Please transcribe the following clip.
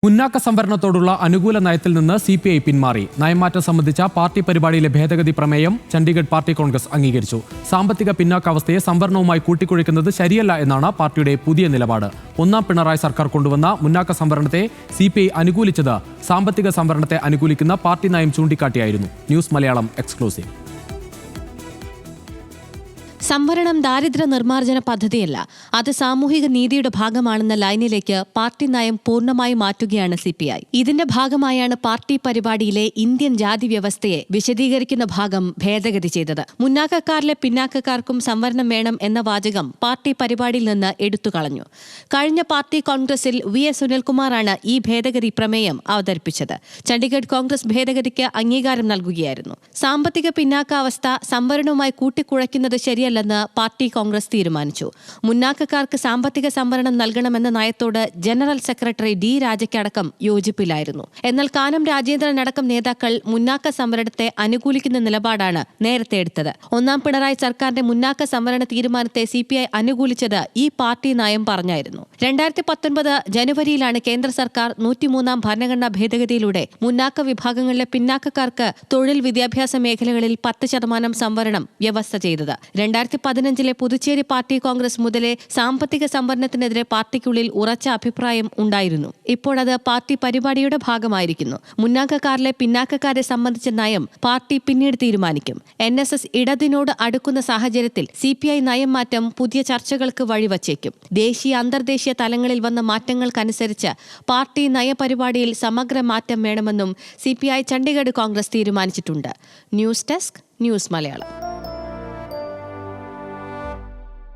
മുന്നാക്ക സംവരണത്തോടുള്ള അനുകൂല നയത്തിൽ നിന്ന് CPI പിന്മാറി. നയമാറ്റം സംബന്ധിച്ച പാർട്ടി പരിപാടിയിലെ ഭേദഗതി പ്രമേയം ചണ്ഡീഗഡ് പാർട്ടി കോൺഗ്രസ് അംഗീകരിച്ചു. സാമ്പത്തിക പിന്നാക്കാവസ്ഥയെ സംവരണവുമായി കൂട്ടിക്കുഴയ്ക്കുന്നത് ശരിയല്ല എന്നാണ് പാർട്ടിയുടെ പുതിയ നിലപാട്. ഒന്നാം പിണറായി സർക്കാർ കൊണ്ടുവന്ന മുന്നാക്ക സംവരണത്തെ CPI അനുകൂലിച്ചത് സാമ്പത്തിക സംവരണത്തെ അനുകൂലിക്കുന്ന പാർട്ടി നയം ചൂണ്ടിക്കാട്ടിയായിരുന്നു. News Malayalam exclusive. സംവരണം ദാരിദ്ര്യ നിർമ്മാർജ്ജന പദ്ധതിയല്ല, അത് സാമൂഹിക നീതിയുടെ ഭാഗമാണെന്ന ലൈനിലേക്ക് പാർട്ടി നയം പൂർണ്ണമായി മാറ്റുകയാണ് CPI. ഇതിന്റെ ഭാഗമായാണ് പാർട്ടി പരിപാടിയിലെ ഇന്ത്യൻ ജാതി വ്യവസ്ഥയെ വിശദീകരിക്കുന്ന ഭാഗം ഭേദഗതി ചെയ്തത്. മുന്നാക്കക്കാരിലെ പിന്നാക്കക്കാർക്കും സംവരണം വേണം എന്ന വാചകം പാർട്ടി പരിപാടിയിൽ നിന്ന് എടുത്തുകളഞ്ഞു. കഴിഞ്ഞ പാർട്ടി കോൺഗ്രസിൽ VS സുനിൽകുമാറാണ് ഈ ഭേദഗതി പ്രമേയം അവതരിപ്പിച്ചത്. ചണ്ഡീഗഡ് കോൺഗ്രസ് ഭേദഗതിക്ക് അംഗീകാരം നൽകുകയായിരുന്നു. സാമ്പത്തിക പിന്നാക്കാവസ്ഥ സംവരണവുമായി കൂട്ടിക്കുഴയ്ക്കുന്നത് ശരിയല്ലെന്ന് പാർട്ടി കോൺഗ്രസ് തീരുമാനിച്ചു. മുന്നാക്കക്കാർക്ക് സാമ്പത്തിക സംവരണം നൽകണമെന്ന നയത്തോട് ജനറൽ സെക്രട്ടറി D രാജയ്ക്കടക്കം യോജിപ്പില്ലായിരുന്നു. എന്നാൽ കാനം രാജേന്ദ്രനടക്കം നേതാക്കൾ മുന്നാക്ക സംവരണത്തെ അനുകൂലിക്കുന്ന നിലപാടാണ് നേരത്തെ എടുത്തത്. ഒന്നാം പിണറായി സർക്കാരിന്റെ മുന്നാക്ക സംവരണ തീരുമാനത്തെ CPI അനുകൂലിച്ചത് ഈ പാർട്ടി നയം പറഞ്ഞായിരുന്നു. 2019 ജനുവരിയിലാണ് കേന്ദ്ര സർക്കാർ 103-ാം ഭരണഘടനാ ഭേദഗതിയിലൂടെ മുന്നാക്ക വിഭാഗങ്ങളിലെ പിന്നാക്കക്കാർക്ക് തൊഴിൽ വിദ്യാഭ്യാസ മേഖലകളിൽ 10% സംവരണം വ്യവസ്ഥ ചെയ്തത്. 2015 പുതുച്ചേരി പാർട്ടി കോൺഗ്രസ് മുതലേ സാമ്പത്തിക സംവരണത്തിനെതിരെ പാർട്ടിക്കുള്ളിൽ ഉറച്ച അഭിപ്രായം ഉണ്ടായിരുന്നു. ഇപ്പോഴത് പാർട്ടി പരിപാടിയുടെ ഭാഗമായിരിക്കുന്നു. മുന്നാക്കക്കാരിലെ പിന്നാക്കക്കാരെ സംബന്ധിച്ച നയം പാർട്ടി പിന്നീട് തീരുമാനിക്കും. NSS ഇടതിനോട് അടുക്കുന്ന സാഹചര്യത്തിൽ CPI നയം മാറ്റം പുതിയ ചർച്ചകൾക്ക് വഴിവച്ചേക്കും. ദേശീയ അന്തർദേശീയ തലങ്ങളിൽ വന്ന മാറ്റങ്ങൾക്കനുസരിച്ച് പാർട്ടി നയപരിപാടിയിൽ സമഗ്ര മാറ്റം വേണമെന്നും CPI ചണ്ഡീഗഡ് കോൺഗ്രസ് തീരുമാനിച്ചിട്ടുണ്ട്. News desk, news Malayalam.